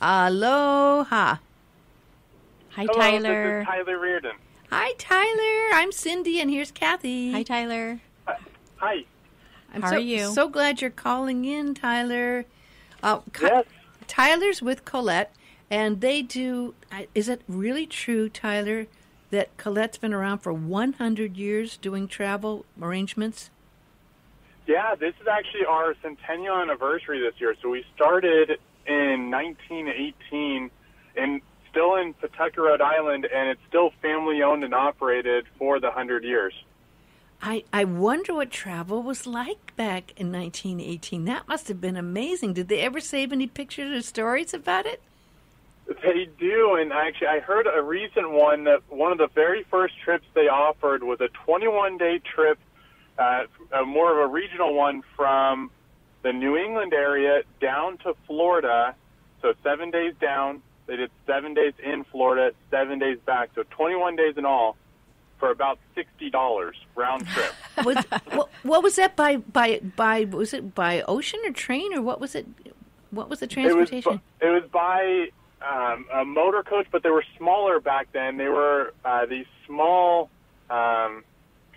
Aloha. Hi, Hello, Tyler. This is Tyler Reardon. Hi, Tyler. I'm Cindy, and here's Kathy. Hi, Tyler. Hi. How are you? So glad you're calling in, Tyler. Yes. Tyler's with Collette, and they do. Is it really true, Tyler, that Colette's been around for 100 years doing travel arrangements? Yeah, this is actually our centennial anniversary this year. So we started in 1918 and still in Pawtucket, Rhode Island, and it's still family-owned and operated for the 100 years. I wonder what travel was like back in 1918. That must have been amazing. Did they ever save any pictures or stories about it? They do, and actually I heard a recent one that one of the very first trips they offered was a 21-day trip, more of a regional one from the New England area down to Florida. So 7 days down. They did 7 days in Florida, 7 days back. So 21 days in all for about $60 round trip. What was that by? Was it by ocean or train, or what was it? What was the transportation? It was by a motor coach, but they were smaller back then. They were these small kind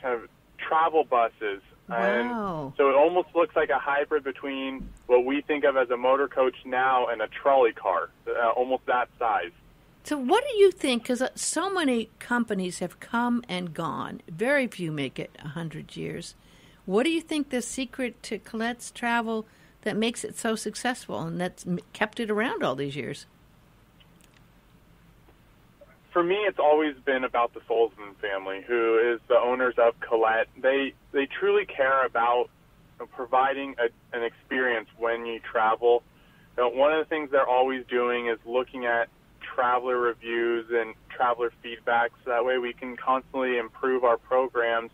of travel buses. Wow. And so it almost looks like a hybrid between what we think of as a motor coach now and a trolley car, almost that size. So what do you think, because so many companies have come and gone, very few make it 100 years. What do you think the secret to Colette's travel that makes it so successful and that's kept it around all these years? For me, it's always been about the Solzman family, who is the owners of Collette. They truly care about providing an experience when you travel. One of the things they're always doing is looking at traveler reviews and traveler feedback, so that way we can constantly improve our programs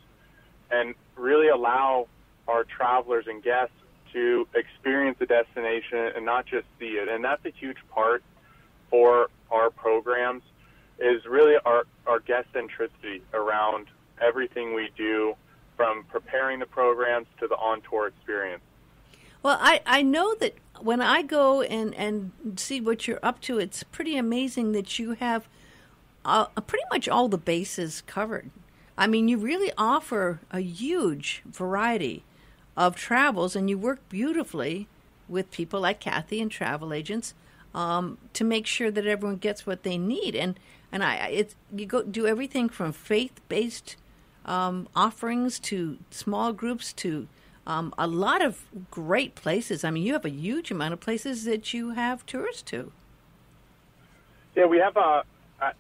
and really allow our travelers and guests to experience the destination and not just see it. And that's a huge part for our programs, is really our guest centricity around everything we do, from preparing the programs to the on-tour experience. Well, I know that when I go and see what you're up to, it's pretty amazing that you have pretty much all the bases covered. I mean, you really offer a huge variety of travels, and you work beautifully with people like Kathy and travel agents to make sure that everyone gets what they need. And you go do everything from faith-based offerings to small groups to a lot of great places. I mean, you have a huge amount of places that you have tours to. Yeah, we have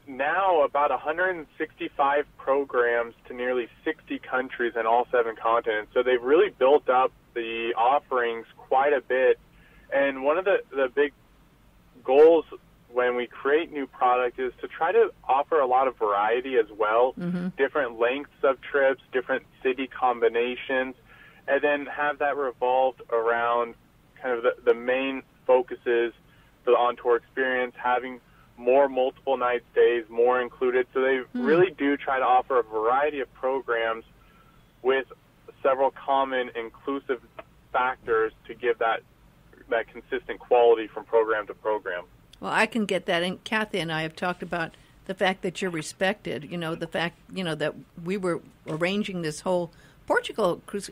now about 165 programs to nearly 60 countries in all 7 continents. So they've really built up the offerings quite a bit. And one of the big goals when we create new product is to try to offer a lot of variety as well, different lengths of trips, different city combinations, and then have that revolved around kind of the main focuses for the on-tour experience, having more multiple night stays, more included. So they really do try to offer a variety of programs with several common inclusive factors to give that consistent quality from program to program. Well, I can get that. And Kathy and I have talked about the fact that you're respected, the fact, that we were arranging this whole Portugal cruise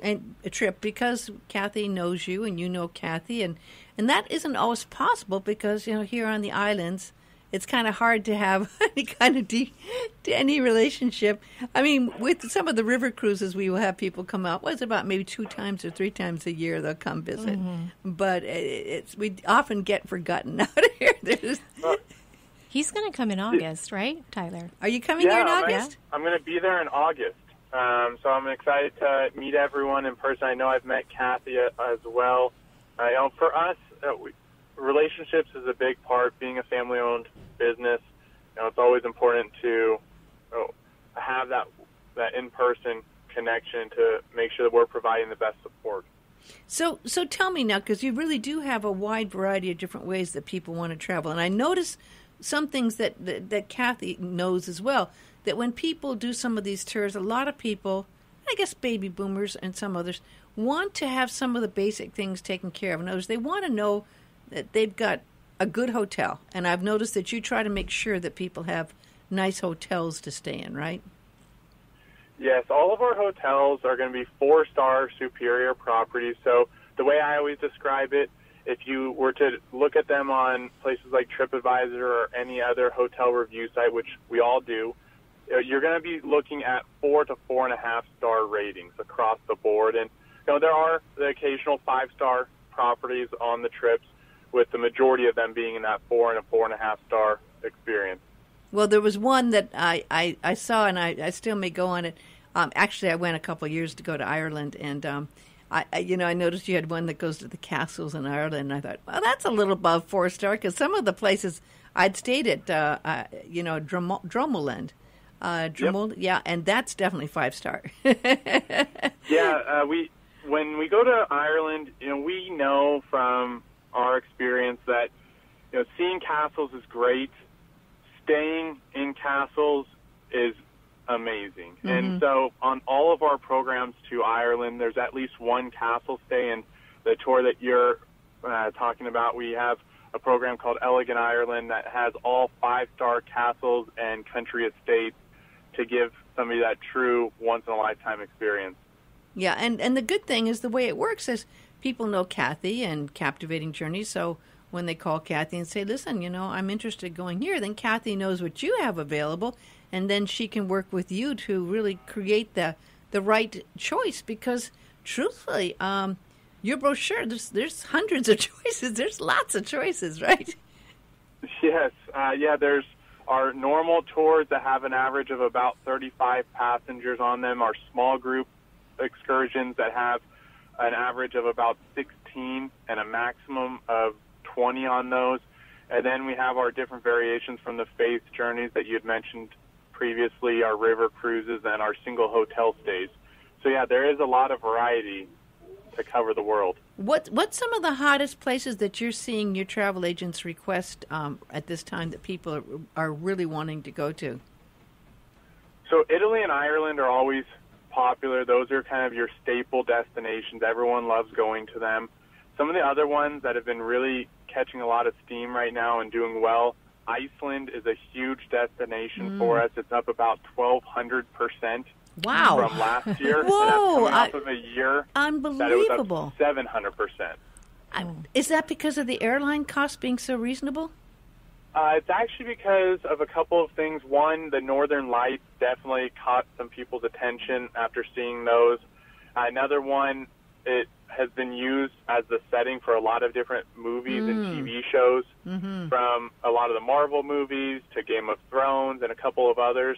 trip because Kathy knows you and you know Kathy. And that isn't always possible because, here on the islands, it's kind of hard to have any kind of any relationship. I mean, with some of the river cruises, we will have people come out. Well, it's about maybe 2 times or 3 times a year they'll come visit. But we often get forgotten out here. He's going to come in August, right, Tyler? Are you coming here in August? I'm going to be there in August. So I'm excited to meet everyone in person. I know I've met Kathy as well. For us, relationships is a big part. Being a family-owned business, it's always important to have that in-person connection to make sure that we're providing the best support. So tell me now, because you really do have a wide variety of different ways that people want to travel, and I notice some things that Kathy knows as well. That when people do some of these tours, a lot of people, I guess baby boomers and some others, want to have some of the basic things taken care of. In other words, they want to know that they've got a good hotel. And I've noticed that you try to make sure that people have nice hotels to stay in, right? Yes, all of our hotels are going to be 4-star superior properties. So the way I always describe it, if you were to look at them on places like TripAdvisor or any other hotel review site, which we all do, you're going to be looking at 4 to 4.5 star ratings across the board. And there are the occasional 5-star properties on the trips, with the majority of them being in that 4 and a 4.5 star experience. Well, there was one that I saw, and I still may go on it. Actually, I went a couple of years to go to Ireland, and I noticed you had one that goes to the castles in Ireland, and I thought, well, that's a little above 4-star, because some of the places I'd stayed at, Dromoland. Yep. Yeah, and that's definitely 5-star. Yeah, when we go to Ireland, we know from our experience that seeing castles is great. Staying in castles is amazing. Mm-hmm. And so on all of our programs to Ireland, there's at least one castle stay. And the tour that you're talking about, we have a program called Elegant Ireland that has all 5-star castles and country estates to give somebody that true once-in-a-lifetime experience. Yeah, and the good thing is the way it works is people know Kathy and Captivating Journeys, so when they call Kathy and say, listen, I'm interested in going here, then Kathy knows what you have available, and then she can work with you to really create the right choice, because truthfully, your brochure, there's hundreds of choices. There's lots of choices, right? Yes. There's our normal tours that have an average of about 35 passengers on them, our small group excursions that have an average of about 16 and a maximum of 20 on those. And then we have our different variations from the faith journeys that you had mentioned previously, our river cruises, and our single hotel stays. So, yeah, there is a lot of variety to cover the world. What's some of the hottest places that you're seeing your travel agents request at this time that people are really wanting to go to? So Italy and Ireland are always popular. Those are kind of your staple destinations. Everyone loves going to them. Some of the other ones that have been really catching a lot of steam right now and doing well, Iceland is a huge destination for us. It's up about 1,200%. Wow. From last year. Whoa. And that's coming off of a year unbelievable. That it was up 700%. Is that because of the airline costs being so reasonable? It's actually because of a couple of things. One, the Northern Lights definitely caught some people's attention after seeing those. Another one, it has been used as the setting for a lot of different movies and TV shows, from a lot of the Marvel movies to Game of Thrones and a couple of others.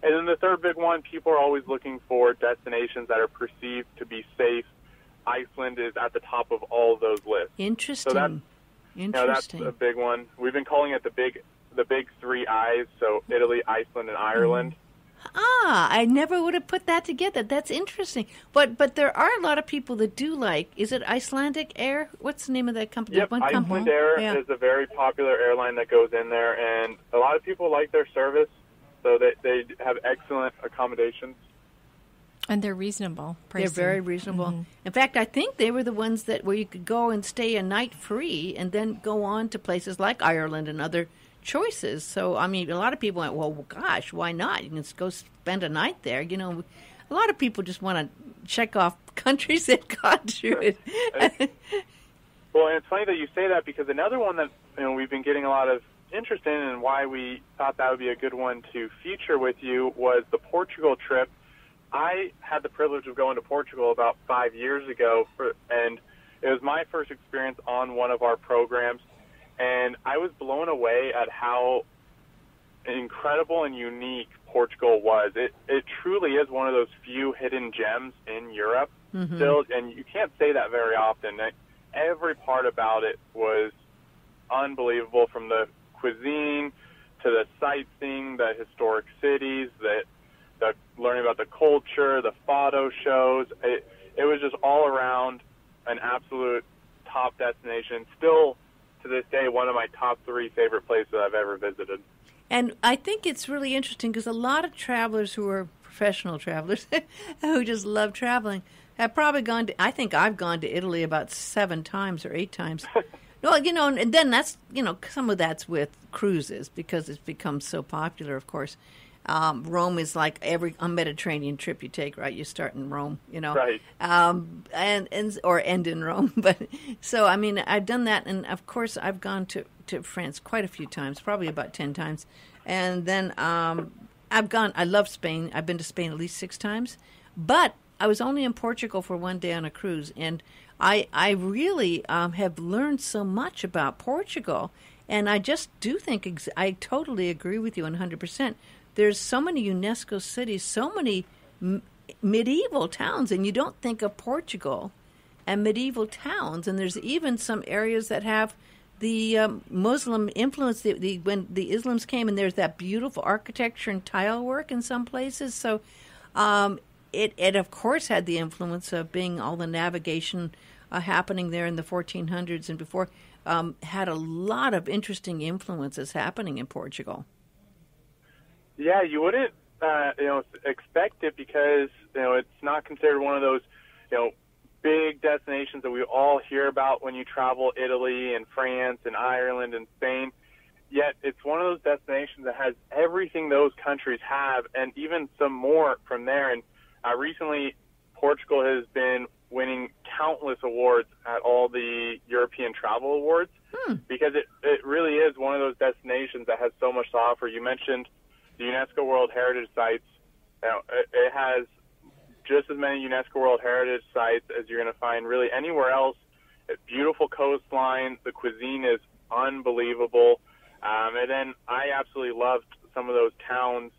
And then the third big one, people are always looking for destinations that are perceived to be safe. Iceland is at the top of all of those lists. Interesting. So that's a big one. We've been calling it the big 3 I's, so Italy, Iceland, and Ireland. I never would have put that together. That's interesting. But there are a lot of people that do like, is it Icelandic Air? What's the name of that company? Yep, Iceland Air is a very popular airline that goes in there, and a lot of people like their service, so they have excellent accommodations. And they're reasonable. They're very reasonable. In fact, I think they were the ones where you could go and stay a night free and then go on to places like Ireland and other choices. So, I mean, a lot of people went, well, gosh, why not? You can just go spend a night there. A lot of people just want to check off countries they've gone to. Well, and it's funny that you say that, because another one that we've been getting a lot of interest in, and why we thought that would be a good one to feature with you, was the Portugal trip. I had the privilege of going to Portugal about 5 years ago, and it was my first experience on one of our programs, and I was blown away at how incredible and unique Portugal was. It truly is one of those few hidden gems in Europe, still, and you can't say that very often. Every part about it was unbelievable, from the cuisine to the sightseeing, the historic cities, the learning about the culture, the photo shows. It was just all around an absolute top destination. Still, to this day, one of my top 3 favorite places I've ever visited. And I think it's really interesting because a lot of travelers who are professional travelers who just love traveling have probably gone to, I think I've gone to Italy about 7 times or 8 times. No, and then that's, some of that's with cruises because it's become so popular, of course. Rome is like a Mediterranean trip you take, right? You start in Rome, Right. Or end in Rome. But so, I mean, I've done that. And of course, I've gone to France quite a few times, probably about 10 times. And then I love Spain. I've been to Spain at least 6 times. But I was only in Portugal for one day on a cruise. And I really have learned so much about Portugal. And I just do think, I totally agree with you 100%. There's so many UNESCO cities, so many medieval towns, and you don't think of Portugal and medieval towns. And there's even some areas that have the Muslim influence. When the Islams came, and there's that beautiful architecture and tile work in some places. So it of course had the influence of being all the navigation happening there in the 1400s and before. Had a lot of interesting influences happening in Portugal. Yeah, you wouldn't, expect it because, it's not considered one of those, big destinations that we all hear about when you travel Italy and France and Ireland and Spain. Yet it's one of those destinations that has everything those countries have and even some more from there. And recently, Portugal has been winning countless awards at all the European travel awards because it really is one of those destinations that has so much to offer. You mentioned the UNESCO World Heritage Sites. It has just as many UNESCO World Heritage Sites as you're going to find really anywhere else. It's beautiful coastline. The cuisine is unbelievable. And then I absolutely loved some of those towns,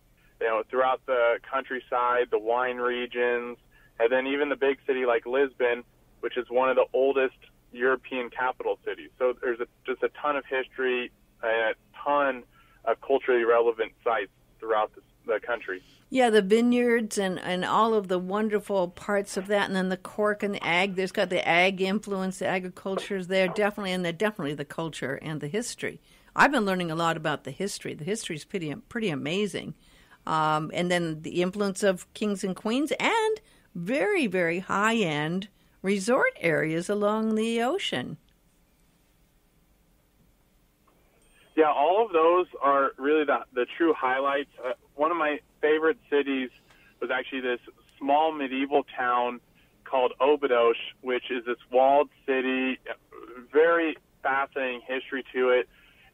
throughout the countryside, the wine regions, and then even the big city like Lisbon, which is one of the oldest European capital cities. So there's just a ton of history and a ton of culturally relevant sites throughout the country. Yeah, the vineyards and all of the wonderful parts of that, and then the cork and the ag. There's got the ag influence, the agriculture is there, definitely, and definitely the culture and the history. I've been learning a lot about the history. The history is pretty amazing. And then the influence of kings and queens and very, very high-end resort areas along the ocean. Yeah, all of those are really the true highlights. One of my favorite cities was actually this small medieval town called Óbidos, which is this walled city, very fascinating history to it,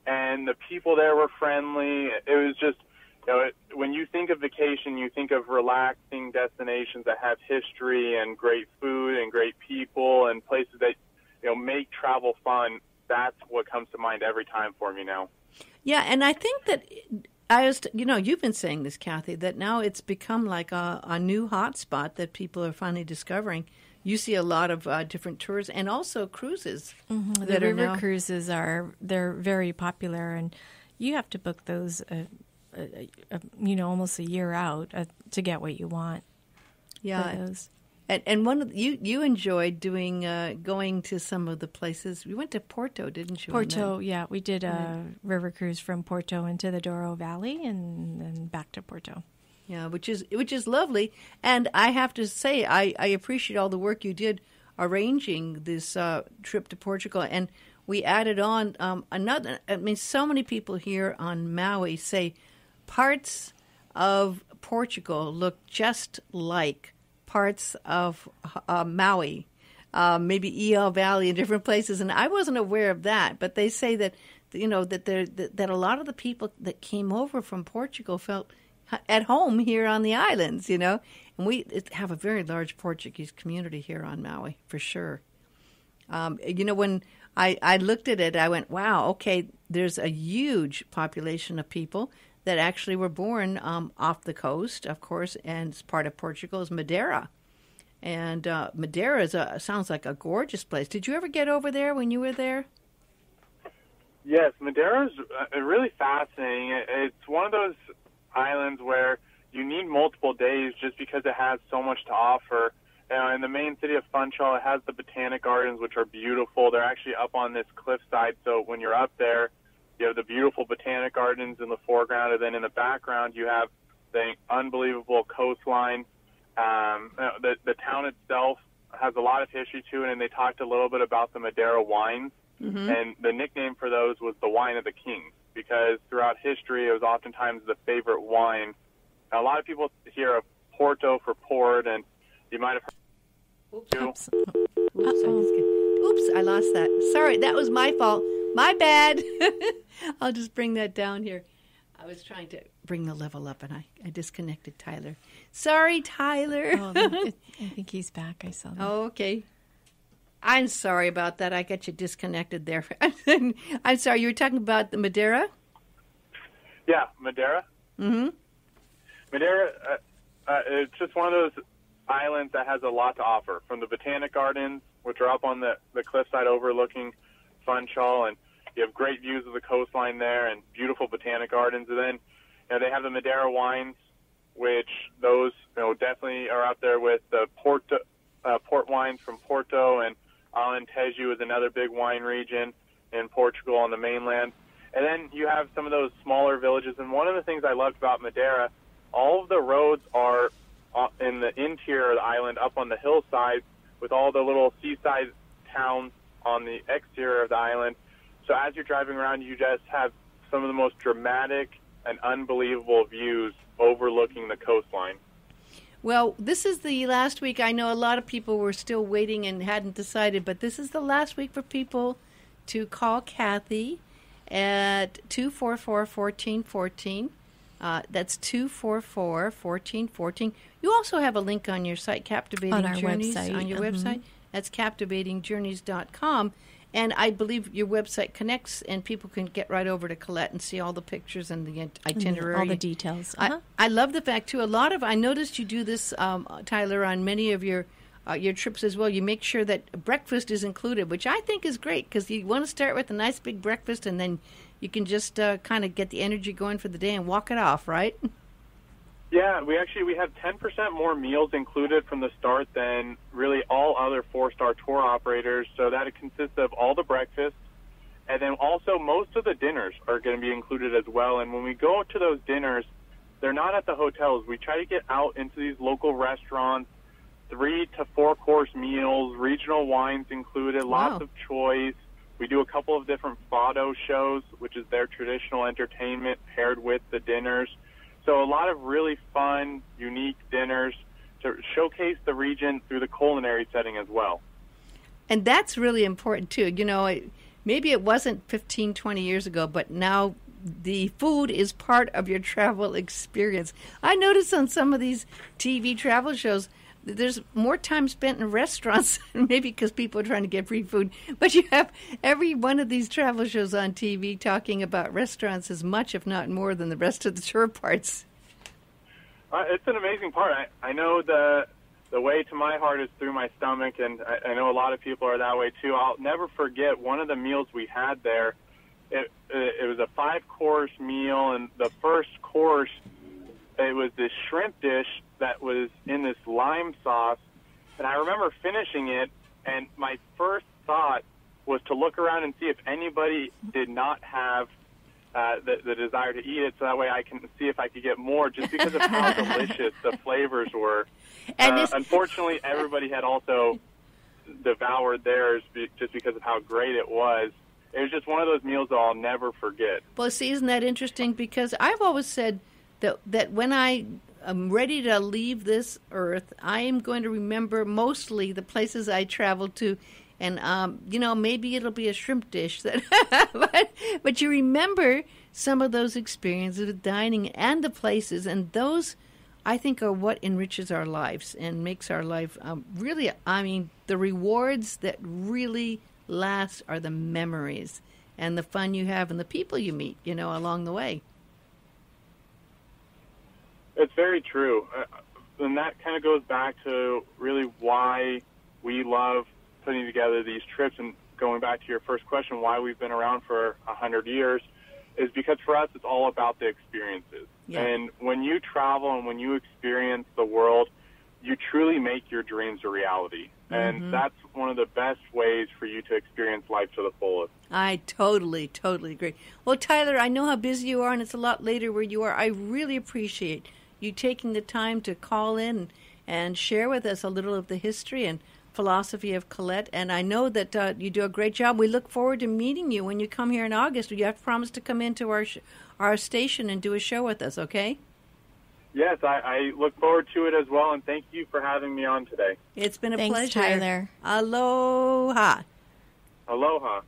and the people there were friendly. It was just, when you think of vacation, you think of relaxing destinations that have history and great food and great people and places that, make travel fun. That's what comes to mind every time for me now. Yeah, and I think that you've been saying this, Kathy, that now it's become like a new hotspot that people are finally discovering. You see a lot of different tours and also cruises. Mm-hmm. The river cruises they're very popular, and you have to book those, almost a year out to get what you want. Yeah. For those. And one of you enjoyed doing going to some of the places. You went to Porto, didn't you? Porto, yeah, we did a river cruise from Porto into the Douro Valley and then back to Porto. Yeah, which is lovely. And I have to say, I appreciate all the work you did arranging this trip to Portugal. And we added on another. I mean, so many people here on Maui say parts of Portugal look just like parts of Maui, maybe EL Valley and different places, and I wasn't aware of that. But they say that that a lot of the people that came over from Portugal felt at home here on the islands, and we have a very large Portuguese community here on Maui for sure. When I looked at it, I went, wow, okay, there's a huge population of people that actually were born off the coast, of course, and part of Portugal is Madeira. And Madeira sounds like a gorgeous place. Did you ever get over there when you were there? Yes, Madeira is really fascinating. It's one of those islands where you need multiple days just because it has so much to offer. In the main city of Funchal, it has the Botanic Gardens, which are beautiful. They're actually up on this cliffside, so when you're up there, you have the beautiful Botanic Gardens in the foreground, and then in the background you have the unbelievable coastline. The town itself has a lot of history to it, and they talked a little bit about the Madeira wines. And the nickname for those was the wine of the kings, because throughout history it was oftentimes the favorite wine. Now, a lot of people hear of Porto for port, and you might have heard. Oops, I lost that. Sorry, that was my fault. My bad. I'll just bring that down here. I was trying to bring the level up, and I disconnected Tyler. Sorry, Tyler. I think he's back. I saw that. Oh, okay. I'm sorry about that. I got you disconnected there. I'm sorry. You were talking about the Madeira? Yeah, Madeira. Mm-hmm. Madeira, it's just one of those islands that has a lot to offer, from the Botanic Gardens, which are up on the cliffside overlooking Funchal, and you have great views of the coastline there and beautiful Botanic Gardens. And then they have the Madeira wines, which those definitely are up there with the port wines from Porto, and Alentejo is another big wine region in Portugal on the mainland. And then you have some of those smaller villages. And one of the things I loved about Madeira, all of the roads are in the interior of the island, up on the hillside, with all the little seaside towns on the exterior of the island. So as you're driving around, you just have some of the most dramatic and unbelievable views overlooking the coastline. Well, this is the last week. I know a lot of people were still waiting and hadn't decided, but this is the last week for people to call Kathy at 244-1414. That's 244-1414. You also have a link on your site, Captivating on our Journeys, website. on your website. That's captivatingjourneys.com. And I believe your website connects, and people can get right over to Collette and see all the pictures and the itinerary. All the details. I love the fact, too, I noticed you do this, Tyler, on many of your trips as well. You make sure that breakfast is included, which I think is great, because you want to start with a nice big breakfast, and then you can just kind of get the energy going for the day and walk it off, right? Yeah, we have 10% more meals included from the start than really all other 4-star tour operators. So that it consists of all the breakfasts, and then also most of the dinners are going to be included as well. And when we go to those dinners, they're not at the hotels. We try to get out into these local restaurants, 3 to 4 course meals, regional wines included, lots of choice. We do a couple of different fado shows, which is their traditional entertainment paired with the dinners. So a lot of really fun, unique dinners to showcase the region through the culinary setting as well. And that's really important, too. Maybe it wasn't 15, 20 years ago, but now the food is part of your travel experience. I noticed on some of these TV travel shows, there's more time spent in restaurants, maybe because people are trying to get free food. But you have every one of these travel shows on TV talking about restaurants as much, if not more, than the rest of the tour parts. It's an amazing part. I know the way to my heart is through my stomach, and I know a lot of people are that way too. I'll never forget one of the meals we had there. It was a 5-course meal, and the first course, it was this shrimp dish that was in this lime sauce, and I remember finishing it, and my first thought was to look around and see if anybody did not have the desire to eat it, so that way I can see if I could get more, just because of how delicious the flavors were. And unfortunately, everybody had also devoured theirs just because of how great it was. It was just one of those meals that I'll never forget. Well, see, isn't that interesting? Because I've always said that when I'm ready to leave this earth, I am going to remember mostly the places I traveled to. And, maybe it'll be a shrimp dish. But you remember some of those experiences with dining and the places. And those, I think, are what enriches our lives and makes our life really, the rewards that really last are the memories and the fun you have and the people you meet, along the way. It's very true. And that kind of goes back to really why we love putting together these trips, and going back to your first question, why we've been around for 100 years, is because for us it's all about the experiences. Yeah. And when you travel and when you experience the world, you truly make your dreams a reality. Mm-hmm. And that's one of the best ways for you to experience life to the fullest. I totally agree. Well, Tyler, I know how busy you are, and it's a lot later where you are. I really appreciate you taking the time to call in and share with us a little of the history, and philosophy of Collette, and I know that you do a great job. We look forward to meeting you when you come here in August. You have to promise to come into our station and do a show with us, okay? Yes, I look forward to it as well, and thank you for having me on today. It's been a Thanks, pleasure. Tyler. Aloha. Aloha.